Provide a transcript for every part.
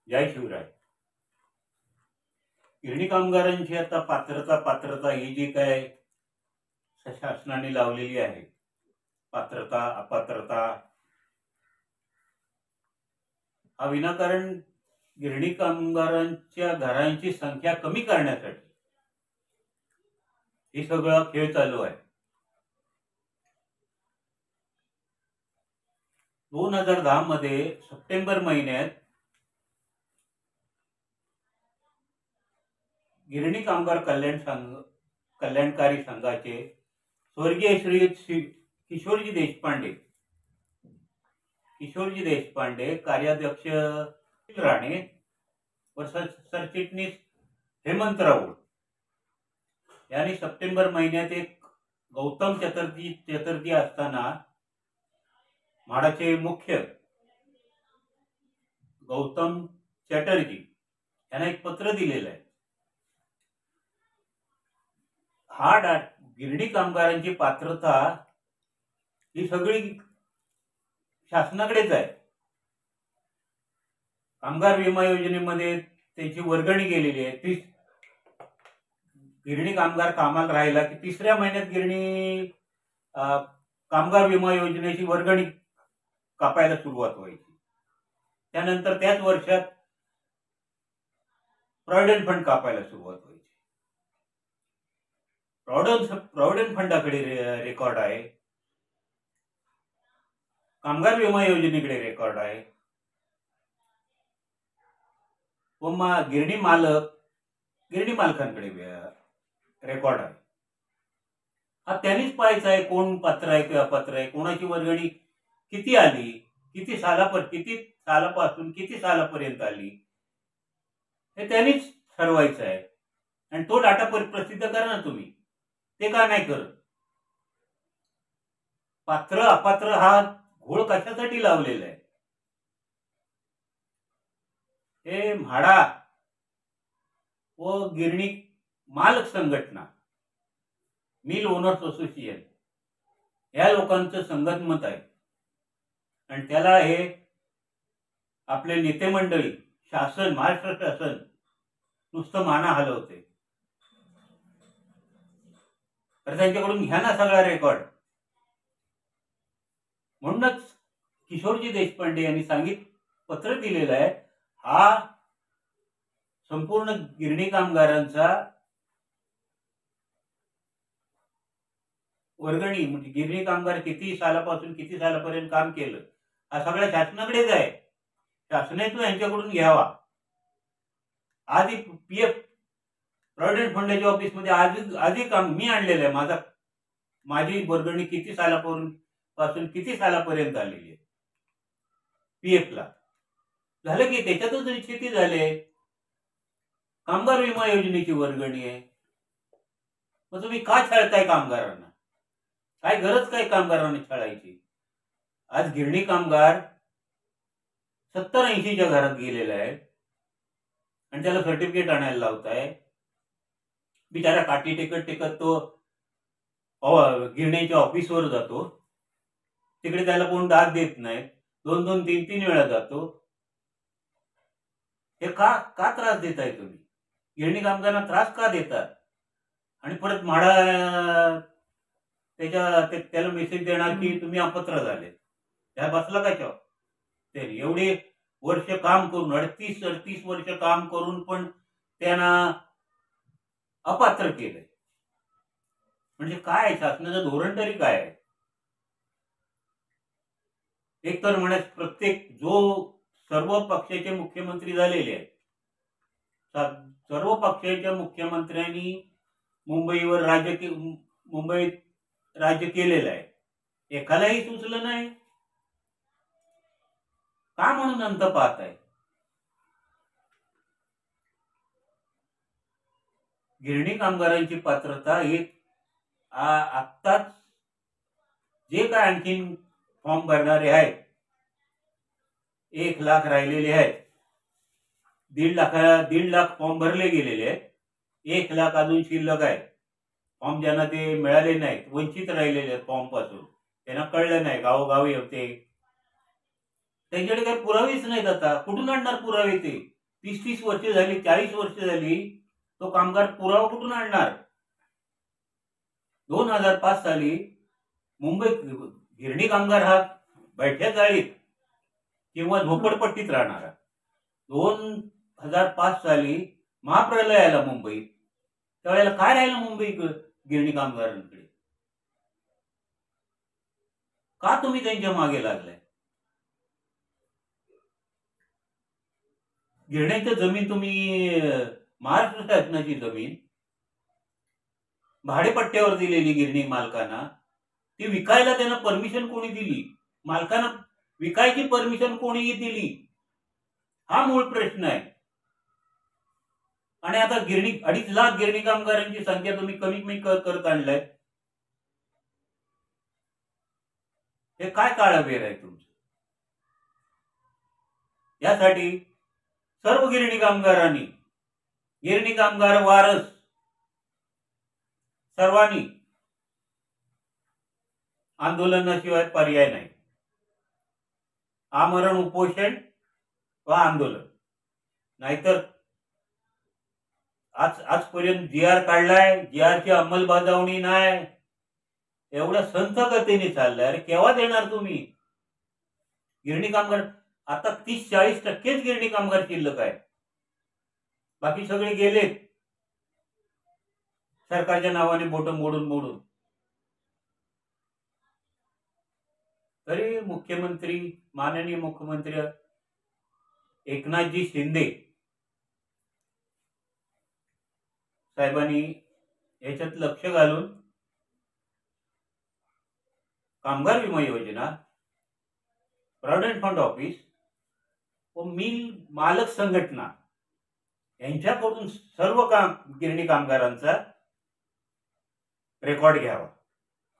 जय शिवराय. गिरणी कामगारांची आता पात्रता ही जी काय शासनाने लावलेली आहे, पात्रता अपात्रता, हा विनाकारण गिरणी कामगारांच्या घरांची संख्या कमी करण्यासाठी हे सगळा खेळ चालू आहे. 2010 मध्ये सप्टेंबर महिन्यात गिरणी कामगार कल्याणकारी संघाचे स्वर्गीय श्री किशोरजी देशपांडे, कार्याध्यक्ष राणे व सरचिटणीस हेमंत राऊळ यांनी सप्टेंबर महिन्यात एक गौतम चतुर्थी असताना म्हाडाचे मुख्य गौतम चॅटर्जी यांना एक पत्र दिलेलं आहे. गिरणी कामगारांची पात्रता ही सगळी शासनाकडेच आहे. कामगार विमा योजनेमध्ये त्याची वर्गणी गेलेली आहे. गिरणी कामगार कामाला राहिला की तिसऱ्या महिन्यात गिरणी कामगार विमा योजनेची वर्गणी कापायला सुरुवात व्हायची. त्यानंतर त्याच वर्षात प्रॉव्हिडंट फंड कापायला सुरुवात व्हायची. प्रॉव्हिडंट फंडाकडे रेकॉर्ड आहे, कामगार विमा योजनेकडे रेकॉर्ड आहे, व गिरणी मालकांकडे रेकॉर्ड आहे. हा त्यांनीच पाहायचा आहे कोण पात्र आहे किंवा अपात्र आहे, कोणाची वर्गणी किती आली, किती सालापासून किती सालापर्यंत आली, हे त्यांनीच ठरवायचं आहे. आणि तो डाटा प्रसिद्ध करा ना तुम्ही. ते का नाही करत? पात्र अपात्र हा घोळ कशासाठी लावलेला आहे? हे म्हाडा व गिरणी मालक संघटना, मिल ओनर्स असोसिएशन, या लोकांचं संगतमत आहे. आणि त्याला हे आपले नेते मंडळी, महाराष्ट्र शासन नुसतं माना हलवते. तर त्यांच्याकडून घ्या ना सगळा रेकॉर्ड. म्हणूनच किशोरजी देशपांडे यांनी पत्र दिलेलं आहे. हा संपूर्ण गिरणी कामगारांचा वर्गणी, म्हणजे गिरणी कामगार किती सालापासून किती सालापर्यंत काम केलं, हा सगळ्या शासनाकडेच आहे. शासनातून यांच्याकडून घ्यावा. आधी पीएफ प्रॉव्हिडंट फंडाच्या ऑफिसमध्ये आधी काम मी आणलेलं आहे. माझी वर्गणी किती सालापासून किती सालापर्यंत आलेली आहे पीएफला. झालं की त्याच्यातच निश्चिती झाले. कामगार विमा योजनेची वर्गणी आहे. मग तुम्ही का छळताय कामगारांना? काय गरज काय कामगारांना छळायची? आज गिरणी कामगार 70-80च्या घरात गेलेला आहे आणि त्याला सर्टिफिकेट आणायला लावताय. बिचारा काठी टेकत तो गिरण्याच्या ऑफिसवर जातो. तिकडे त्याला कोण दाद देत नाही. 2-2, 3-3 वेळा जातो. हे का त्रास देताय तुम्ही? गिरणी कामगारांना त्रास का देतात? आणि परत म्हाडा त्याला मेसेज देणार की तुम्ही अपात्र झाले. त्या बसला का ते? एवढे वर्ष काम करून, 38 वर्ष काम करून पण त्यांना अपात्र केलंय. म्हणजे काय शासनाचं धोरण तरी काय आहे? एक तर प्रत्येक सर्व पक्षाचे मुख्यमंत्री झालेले आहेत, सर्व पक्षाच्या मुख्यमंत्र्यांनी मुंबईत राज्य केलेलं आहे. एकालाही सुचलं नाही का? म्हणून अंत पाहत आहे. गिरणी कामगारांची पात्रता ही आत्ताच जे काय आणखीन फॉर्म भरणारे आहेत, 1 लाख राहिलेले आहेत. 1.5 लाख फॉर्म भरले गेलेले आहेत. 1 लाख अजून शिल्लक आहे. फॉर्म ज्यांना ते मिळाले नाहीत, वंचित राहिलेले आहेत फॉर्म पासून, त्यांना कळलं नाही, गावोगावी होते, त्यांच्याकडे काही पुरावेच नाहीत. आता कुठून आणणार पुरावे ते? 30-30 वर्ष झाली, 40 वर्ष झाली, तो कामगार पुरावा कुठून आणणार? 2005 साली मुंबईत गिरणी कामगार हा बैठ्या जाळीत किंवा झोपडपट्टीत राहणारा, 2005 साली महाप्रलय आला मुंबईत, त्यावेळेला काय राहिलं मुंबई गिरणी कामगारांकडे? का तुम्ही त्यांच्या मागे लागलाय? गिरण्याची जमीन तुम्ही महाराष्ट्र शासनाची जमीन भाडेपट्ट्यावर दिलेली गिरणी मालकांना, ती विकायला त्यांना परमिशन कोणी दिली? मालकांना विकायची परमिशन कोणी दिली? हा मूळ प्रश्न आहे. आणि आता 2.5 लाख गिरणी कामगारांची संख्या तुम्ही कमी कमी करत आणलाय. हे काय काळाबेर आहे तुमचं? यासाठी सर्व गिरणी कामगारांनी, गिरणी कामगार वारस सर्वांनी आंदोलनाशिवाय पर्याय नाही. आमरण उपोषण वा आंदोलन, नाहीतर आजपर्यंत जी.आर. काढलाय, जी.आर.ची अंमलबजावणी नाही, एवढ्या संथ गतीने चाललाय. अरे केव्हा देणार तुम्ही? गिरणी कामगार आता 30-40% गिरणी कामगार शिल्लक आहे, बाकी सगळे गेलेत सरकारच्या नावाने बोट मोडून मोडून. तरी मुख्यमंत्री, माननीय मुख्यमंत्री एकनाथजी शिंदे साहेबांनी याच्यात लक्ष घालून कामगार विमा योजना, प्रॉव्हिडंट फंड ऑफिस व मिल मालक संघटना यांच्याकडून सर्व गिरणी कामगारांचा रेकॉर्ड घ्यावा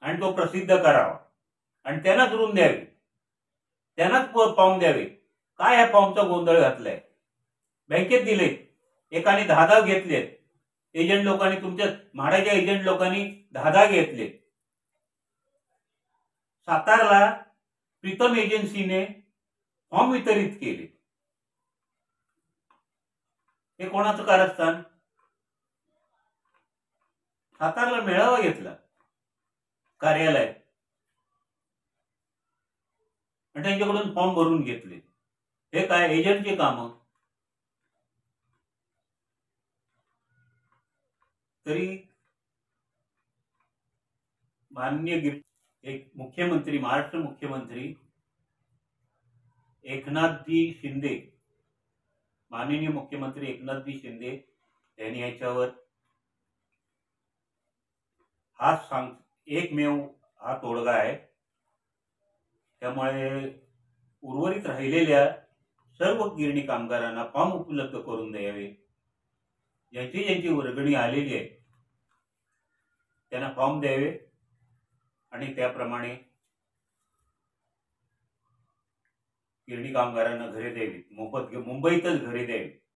आणि तो प्रसिद्ध करावा आणि त्यांनाच ऋण द्यावे, त्यांनाच फॉर्म द्यावे. काय ह्या फॉर्मचा गोंधळ घातलाय? बँकेत दिले, एकाने 10 घेतलेत, एजंट लोकांनी, तुमच्या म्हाडाच्या एजंट लोकांनी 10 घेतले. सातारला प्रीतम एजन्सीने फॉर्म वितरित केले. हे कोणाचं कारस्थान? सातारला मेळावा घेतला कार्यालय आणि त्यांच्याकडून फॉर्म भरून घेतले. हे काय एजंटचे काम? तरी माननीय मुख्यमंत्री, महाराष्ट्र मुख्यमंत्री एकनाथजी शिंदे, माननीय मुख्यमंत्री एकनाथजी शिंदे यांनी याच्यावर एकमेव हा तोडगा आहे. त्यामुळे उर्वरित राहिलेल्या सर्व गिरणी कामगारांना फॉर्म उपलब्ध करून द्यावे. ज्यांची वर्गणी आलेली आहे त्यांना फॉर्म द्यावे आणि त्याप्रमाणे गिरणी कामगारांना घरे द्यावी, मोफत मुंबईतच घरे द्यावी.